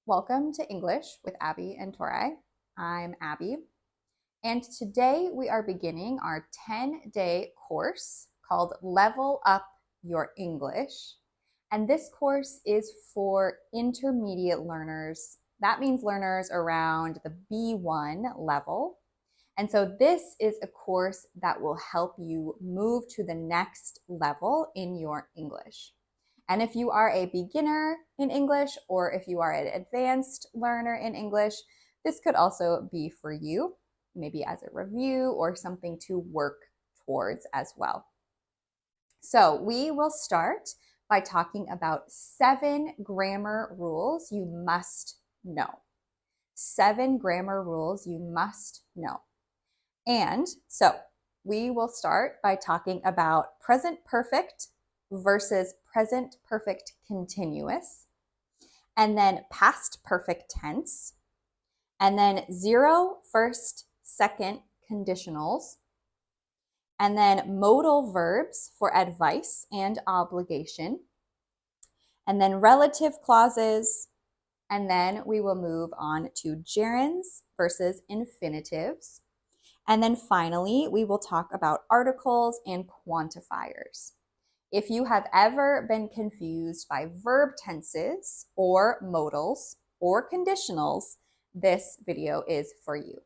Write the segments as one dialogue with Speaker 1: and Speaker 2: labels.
Speaker 1: Welcome to English with Abby and Torai. I'm Abby, and today we are beginning our 10-day course called Level Up Your English. And this course is for intermediate learners. That means learners around the B1 level. And so this is a course that will help you move to the next level in your English. And if you are a beginner in English or if you are an advanced learner in English, this could also be for you, maybe as a review or something to work towards as well. So we will start by talking about 7 grammar rules you must know. 7 grammar rules you must know. And so we will start by talking about present perfect versus present perfect continuous, and then past perfect tense, and then 0, first, second conditionals, and then modal verbs for advice and obligation, and then relative clauses, and then we will move on to gerunds versus infinitives. And then finally, we will talk about articles and quantifiers. If you have ever been confused by verb tenses or modals or conditionals, this video is for you.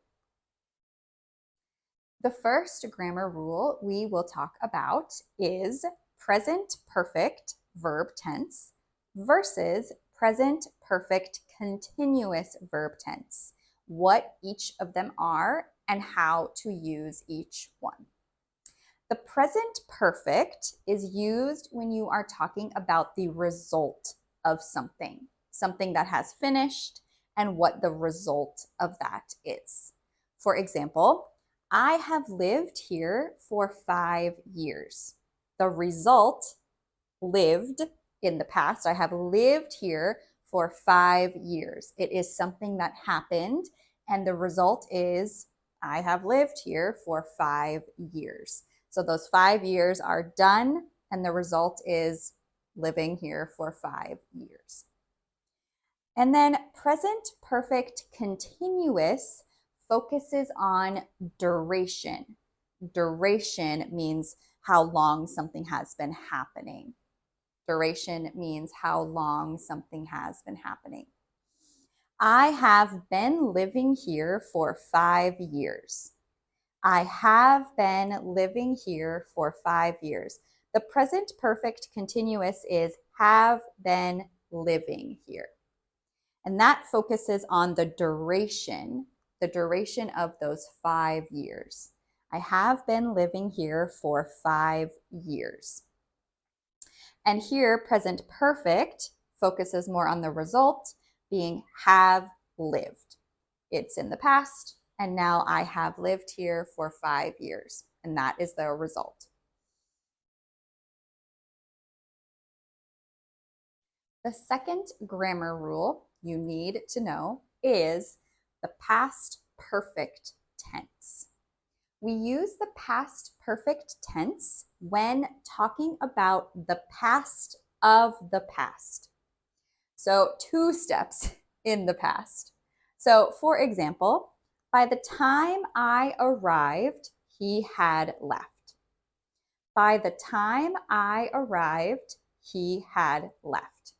Speaker 1: The first grammar rule we will talk about is present perfect verb tense versus present perfect continuous verb tense, what each of them are and how to use each one. The present perfect is used when you are talking about the result of something that has finished and what the result of that is. For example, I have lived here for 5 years. The result, lived in the past, I have lived here for 5 years. It is something that happened, and the result is I have lived here for 5 years. So those 5 years are done, and the result is living here for 5 years. And then present perfect continuous focuses on duration. Duration means how long something has been happening. Duration means how long something has been happening. I have been living here for 5 years. I have been living here for 5 years. The present perfect continuous is have been living here. And that focuses on the duration of those 5 years. I have been living here for 5 years. And here, present perfect focuses more on the result, being have lived. It's in the past, and now I have lived here for 5 years, and that is the result. The second grammar rule you need to know is the past perfect tense. We use the past perfect tense when talking about the past of the past. So 2 steps in the past. So for example, by the time I arrived, he had left. By the time I arrived, he had left.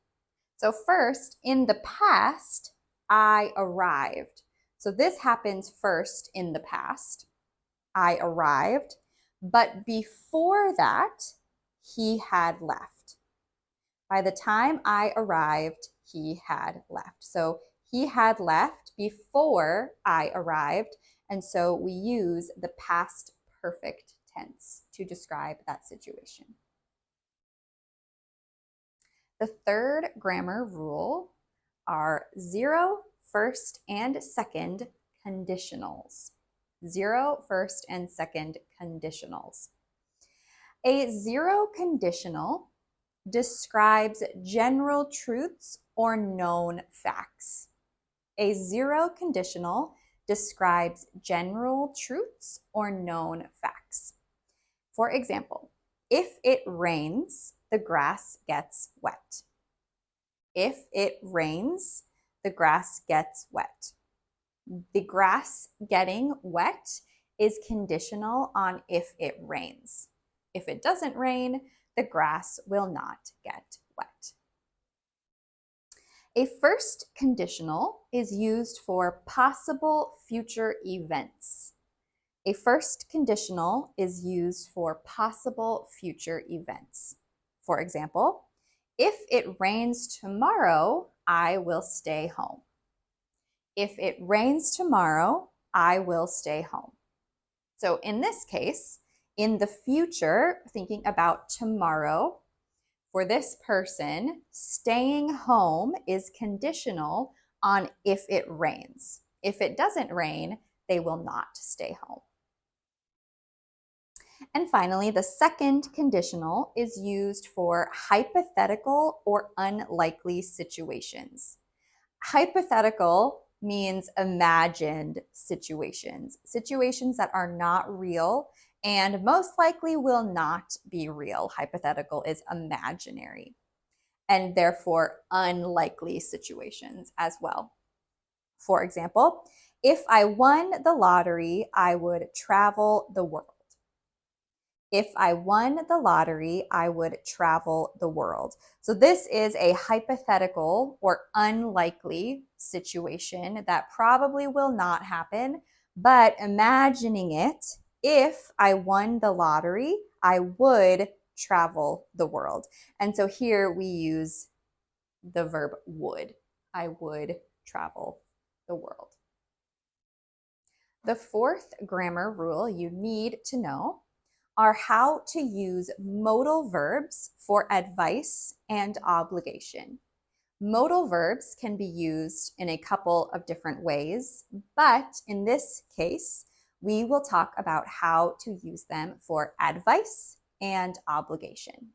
Speaker 1: So first, in the past, I arrived. So this happens first in the past. I arrived, but before that, he had left. By the time I arrived, he had left. So he had left before I arrived, and so we use the past perfect tense to describe that situation. The third grammar rule are 0, first, and second conditionals. 0, first, and second conditionals. A 0 conditional describes general truths or known facts. A 0 conditional describes general truths or known facts. For example, if it rains, the grass gets wet. If it rains, the grass gets wet. The grass getting wet is conditional on if it rains. If it doesn't rain, the grass will not get wet. A first conditional is used for possible future events. A first conditional is used for possible future events. For example, if it rains tomorrow, I will stay home. If it rains tomorrow, I will stay home. So in this case, in the future, thinking about tomorrow, for this person, staying home is conditional on if it rains. If it doesn't rain, they will not stay home. And finally, the second conditional is used for hypothetical or unlikely situations. Hypothetical means imagined situations, situations that are not real and most likely will not be real. Hypothetical is imaginary, and therefore unlikely situations as well. For example, if I won the lottery, I would travel the world. If I won the lottery, I would travel the world. So this is a hypothetical or unlikely situation that probably will not happen, but imagining it, if I won the lottery, I would travel the world. And so here we use the verb would. I would travel the world. The fourth grammar rule you need to know are how to use modal verbs for advice and obligation. Modal verbs can be used in a couple of different ways, but in this case, we will talk about how to use them for advice and obligation.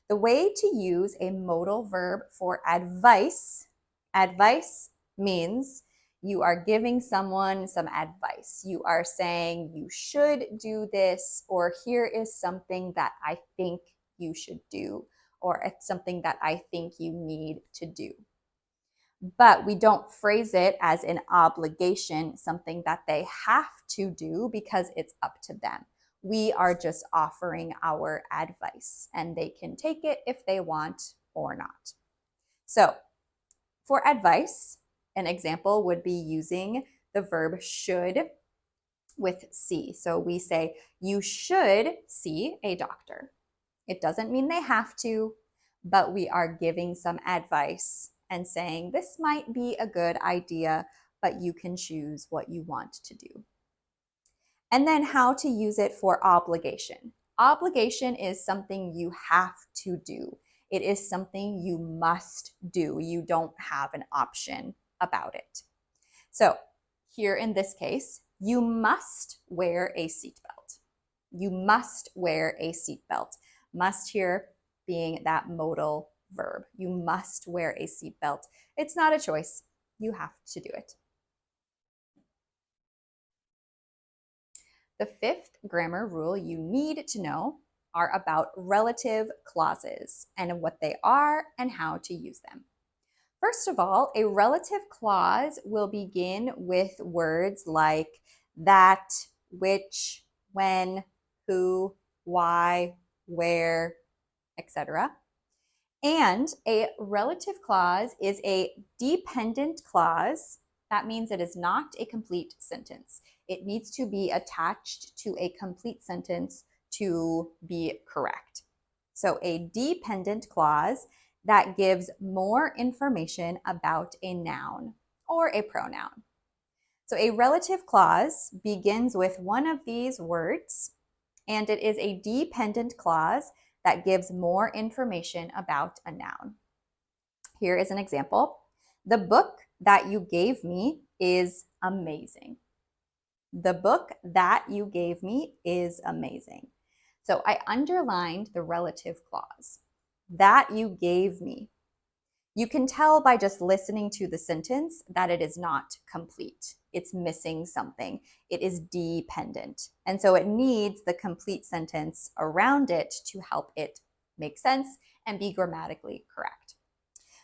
Speaker 1: The way to use a modal verb for advice means you are giving someone some advice. You are saying you should do this, or here is something that I think you should do, or it's something that I think you need to do. But we don't phrase it as an obligation, something that they have to do because it's up to them. We are just offering our advice, and they can take it if they want or not. So for advice, an example would be using the verb should with see. So we say, you should see a doctor. It doesn't mean they have to, but we are giving some advice and saying this might be a good idea, but you can choose what you want to do. And then how to use it for obligation. Obligation is something you have to do. It is something you must do. You don't have an option about it. So here in this case, you must wear a seatbelt. You must wear a seatbelt. Must here being that modal verb. You must wear a seatbelt. It's not a choice. You have to do it. The fifth grammar rule you need to know are about relative clauses and what they are and how to use them. First of all, a relative clause will begin with words like that, which, when, who, why, where, etc. And a relative clause is a dependent clause. That means it is not a complete sentence. It needs to be attached to a complete sentence to be correct. So a dependent clause that gives more information about a noun or a pronoun. So a relative clause begins with one of these words, and it is a dependent clause that gives more information about a noun. Here is an example. The book that you gave me is amazing. The book that you gave me is amazing. So I underlined the relative clause. That you gave me. You can tell by just listening to the sentence that it is not complete. It's missing something. It is dependent. And so it needs the complete sentence around it to help it make sense and be grammatically correct.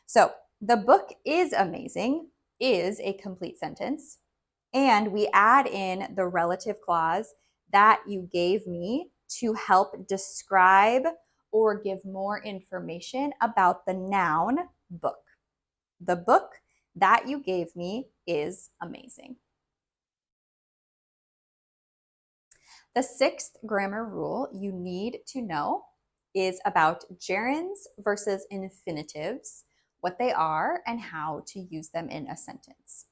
Speaker 1: So The book is amazing is a complete sentence. And we add in the relative clause that you gave me to help describe or give more information about the noun book. The book that you gave me is amazing. The sixth grammar rule you need to know is about gerunds versus infinitives, what they are, and how to use them in a sentence.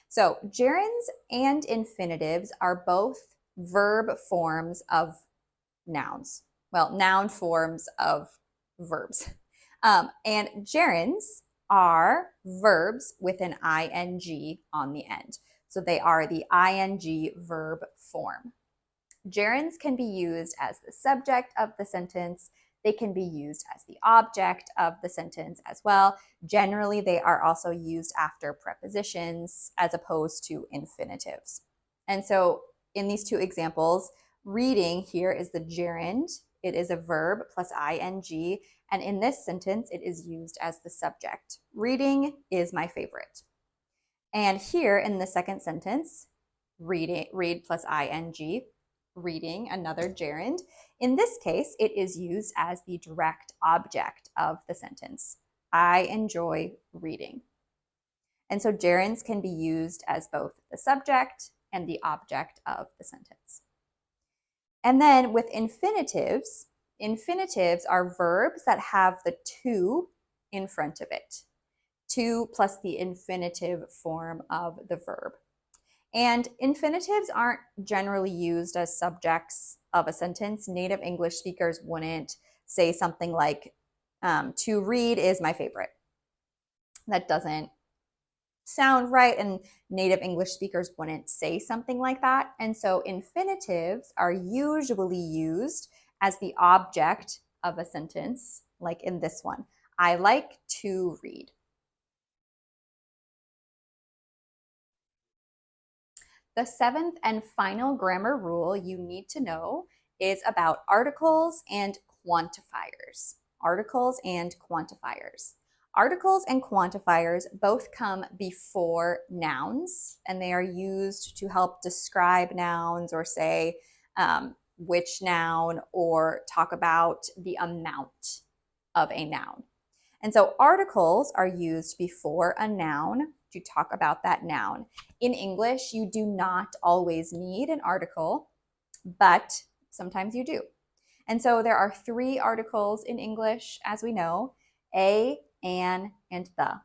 Speaker 1: So, gerunds and infinitives are both verb forms of nouns. Well, noun forms of verbs. And gerunds are verbs with an ing on the end. So they are the ing verb form. Gerunds can be used as the subject of the sentence. They can be used as the object of the sentence as well. Generally, they are also used after prepositions as opposed to infinitives. And so in these two examples, reading here is the gerund. It is a verb plus ing. And in this sentence, it is used as the subject. Reading is my favorite. And here in the second sentence, read plus ing, reading, another gerund. In this case, it is used as the direct object of the sentence. I enjoy reading. And so gerunds can be used as both the subject and the object of the sentence. And then with infinitives, infinitives are verbs that have the to in front of it. To plus the infinitive form of the verb. And infinitives aren't generally used as subjects of a sentence. Native English speakers wouldn't say something like, to read is my favorite. That doesn't sound right, and native English speakers wouldn't say something like that. And so infinitives are usually used as the object of a sentence, like in this one. I like to read. The seventh and final grammar rule you need to know is about articles and quantifiers. Articles and quantifiers. Articles and quantifiers both come before nouns, and they are used to help describe nouns or say which noun or talk about the amount of a noun. And so articles are used before a noun to talk about that noun. In English, you do not always need an article, but sometimes you do. And so there are three articles in English, as we know: a, an, and the.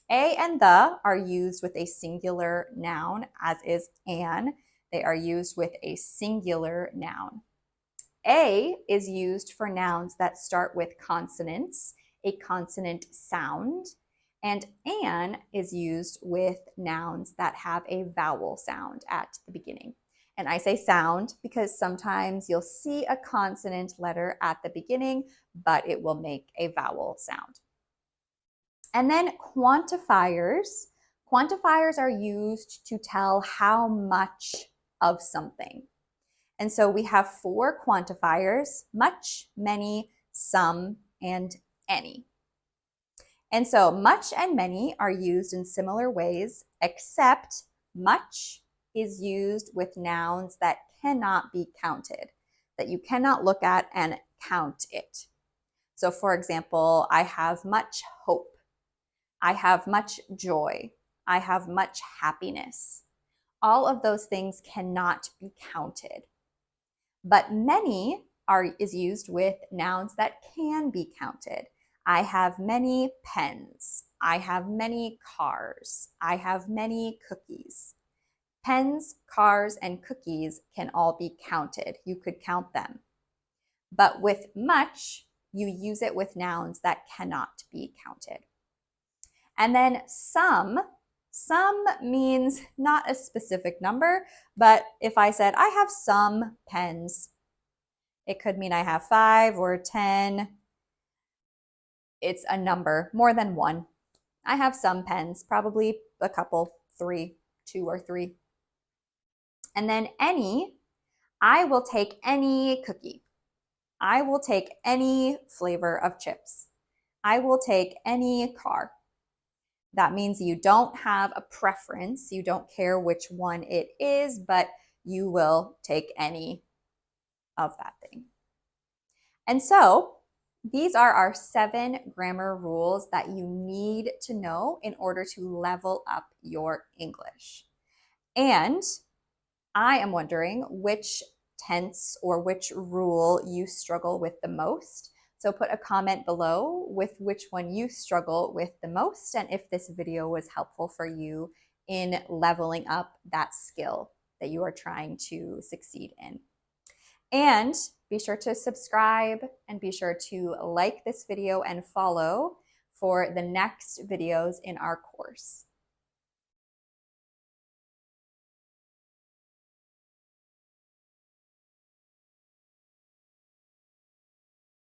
Speaker 1: A and the are used with a singular noun, as is an. They are used with a singular noun. A is used for nouns that start with consonants, a consonant sound, and an is used with nouns that have a vowel sound at the beginning. And I say sound because sometimes you'll see a consonant letter at the beginning, but it will make a vowel sound. And then quantifiers. Quantifiers are used to tell how much of something. And so we have four quantifiers: much, many, some, and any. And so much and many are used in similar ways, except much is used with nouns that cannot be counted, that you cannot look at and count it. So for example, I have much hope. I have much joy. I have much happiness. All of those things cannot be counted. But many is used with nouns that can be counted. I have many pens. I have many cars. I have many cookies. Pens, cars, and cookies can all be counted. You could count them. But with much, you use it with nouns that cannot be counted. And then some means not a specific number, but if I said, I have some pens, it could mean I have 5 or 10. It's a number, more than one. I have some pens, probably a couple, 3, 2 or 3. And then any, I will take any cookie. I will take any flavor of chips. I will take any car. That means you don't have a preference. You don't care which one it is, but you will take any of that thing. And so these are our 7 grammar rules that you need to know in order to level up your English. And I am wondering which tense or which rule you struggle with the most. So put a comment below with which one you struggle with the most and if this video was helpful for you in leveling up that skill that you are trying to succeed in. And be sure to subscribe and be sure to like this video and follow for the next videos in our course.